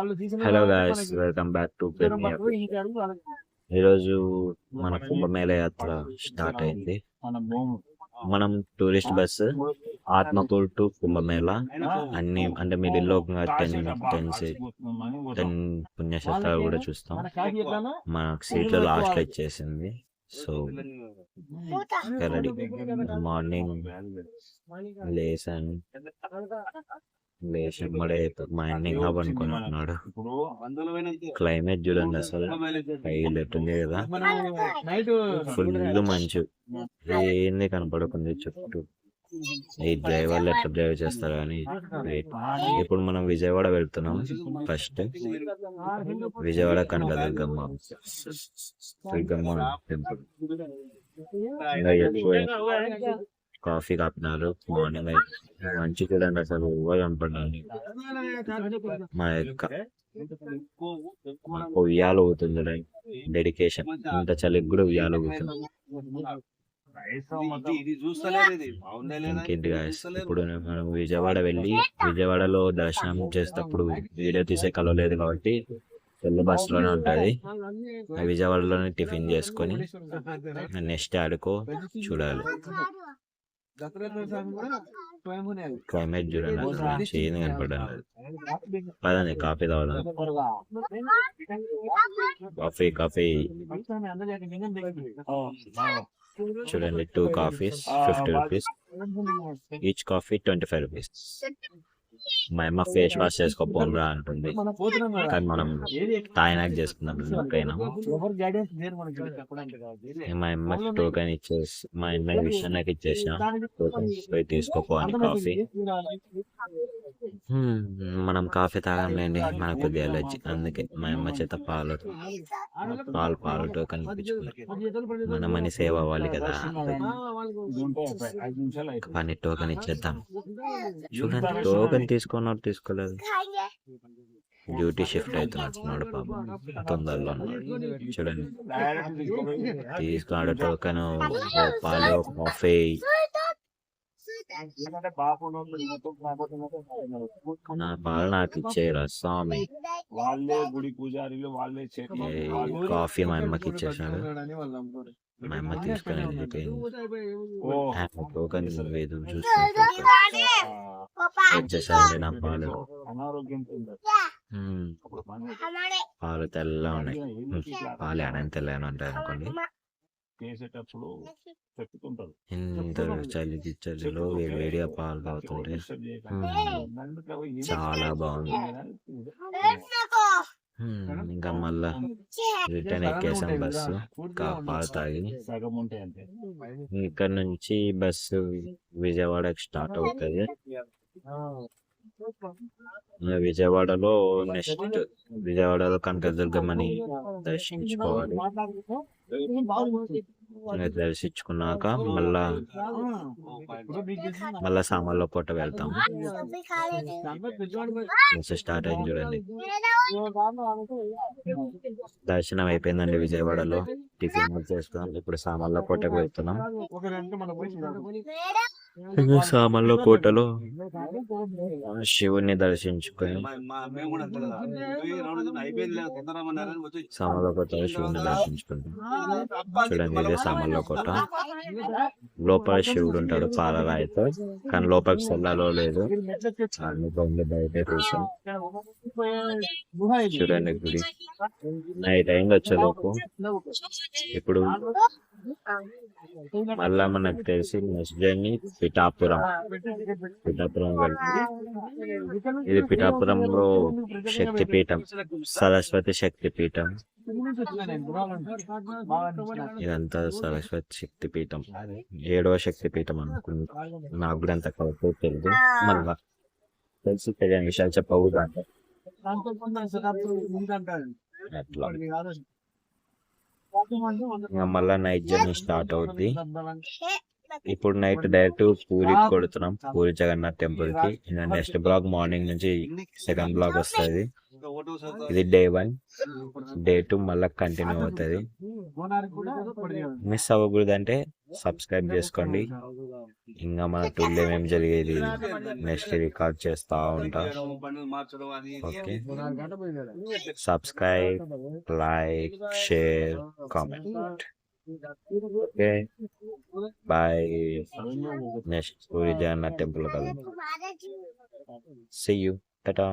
Hello guys, welcome back to premier. ఈరోజు మన కుంభమేళ యాత్ర స్టార్ట్ అయింది. మనం tourist bus Atmakur to Kumbh Mela అన్ని అంటే మిడిల్లో 10 పుణ్యక్షేత్రాలు కూడా చూస్తాం. మనకు సీట్లు లాస్ట్ ఇచ్చేసింది. So ready. మార్నింగ్ లేచి మార్నింగ్ అనుకున్నాడు. క్లైమేట్ చూడండి, అసలు హైలైట్ ఉంది కదా, ఫుల్ మంచు, ఏంది కనపడకుంది చుట్టూ. ఈ డ్రైవర్లు ఎట్లా డ్రైవ్ చేస్తారు అని. ఇప్పుడు మనం విజయవాడ వెళ్తున్నాం. First Vijayawada Kanakadurgamma temple. Coffee కాపినారు. మార్నింగ్ మంచి చూడండి, అసలు కనపడాలి. మా యొక్క ఉయ్యాల ఊగుతుంది, డెడికేషన్. ఇంత చలికి కూడా ఉయ్యాల ఊగుతుంది. ఇంకేంటి గాయస్, ఇప్పుడు మనం విజయవాడ వెళ్ళి విజయవాడలో దర్శనం చేసేటప్పుడు వీడియో తీసే కలవలేదు కాబట్టి సెల్ బస్సులోనే ఉంటుంది. విజయవాడలోనే టిఫిన్ చేసుకొని నెక్స్ట్ ఆడుకో చూడాలి. క్లైమేట్ చూడండి, అసలు చేంజ్ కనపడాలి. పదండి కాఫీ తాగుదాం. కాఫీ చూడండి, 2 coffees 50 rupees, each coffee 25 rupees. మా అమ్మ ఫేస్ వాష్ చేసుకోపోరా అంటుంది, కానీ మనం తాయినాక్ చేసుకున్నాం. మా అమ్మ టోకెన్ ఇచ్చేసి మా అమ్మ విషయం నాకు ఇచ్చేసిన టోకెన్ పోయి తీసుకోపో అని కాఫీ. మనం కాఫీ తాగంలేండి, మనకు కొద్దిగా ఎలర్జీ. అందుకే మా అమ్మ చేత పాలు టోకెన్ ఇప్పించుకున్నాం. మనం అని సేవ్ అవ్వాలి కదా, కానీ టోకెన్ ఇచ్చేద్దాం. చూడండి, టోకెన్ తీసుకోలేదు. డ్యూటీ షిఫ్ట్ అవుతున్నాడు పాపం, తొందరలో ఉన్నాడు. చూడండి, తీసుకున్నాడు టోకెన్. పాలు కాఫీ. నా పాలు నాకు ఇచ్చేయరా స్వామి. కాఫీ మా అమ్మకి ఇచ్చేసాడు. మా అమ్మ తీసుకొని వెళ్ళిపోయింది. టోకెన్ లేదు, వచ్చేసండి నా పాలు. పాలు తెల్లగా ఉన్నాయి. పాలు ఏడని తెల్లగా ఉంటాయి అనుకోండి. ఇంత చలిలో వేడిగా పాలు తాగుతుంటే చాలా బాగుంది. ఇంకా మళ్ళా రిటర్న్ ఎక్కేసాం బస్సు. పాలు తాగి ఇక్కడ నుంచి బస్సు విజయవాడకి స్టార్ట్ అవుతుంది. విజయవాడలో కనకదుర్గమ్మని దర్శించుకోవాలి. దర్శించుకున్నాక మళ్ళా సామాన్ల పూట వెళ్తాము. స్టార్ట్ అయింది చూడండి. దర్శనం అయిపోయిందండి విజయవాడలో. టిఫిన్ చేసుకున్నాం. ఇప్పుడు సామాన్ల పూటకు వెళ్తున్నాం. సామాన్ల కోటలో శివుణ్ణి దర్శించుకొని శివుణ్ణి దర్శించుకుంటాం. చూడండి, ఇదే సామాన్ల కోట. లోపల శివుడు ఉంటాడు పాలరాయితో, కానీ లోపలికి సెల్లాలో లేదు. బయట చూసాం. చూడండి గుడి. నైట్ అయింది వచ్చేలోపు. ఇప్పుడు మళ్ళా మనకు తెలిసి నెక్స్ట్ జర్నీ పిఠాపురం ఇది పిఠాపురంలో శక్తిపీఠం, సరస్వతి శక్తిపీఠం. ఇదంతా సరస్వతి శక్తిపీఠం, 7వ శక్తిపీఠం అనుకుంటా. నాకు కూడా అంత కరెక్ట్ తెలియదు. మళ్ళా తెలిసి తెలియని విషయాలు చెప్పకూడదు అంటే అట్లా. మళ్ళా నైట్ జర్నీ స్టార్ట్ అవుద్ది. ఇప్పుడు నైట్ డైరెక్ట్ పూరికి కొడుతున్నాం, పూరి జగన్నాథ్ టెంపుల్ కి. నెక్స్ట్ బ్లాగ్ మార్నింగ్ నుంచి సెకండ్ బ్లాగ్ వస్తుంది. ఇది డే 1. డే 2 మళ్ళీ కంటిన్యూ అవుతుంది. మిస్ అవ్వకూడదు అంటే సబ్స్క్రైబ్ చేసుకోండి. ఇంకా మన టూల్లో ఏమేమి జరిగేది నెక్స్ట్ రికార్డ్ చేస్తా ఉంటా. Okay, subscribe, like, share, comment. Okay, bye. Next Puri Jagannath temple కలుద్దాం. See you. Ta-ta.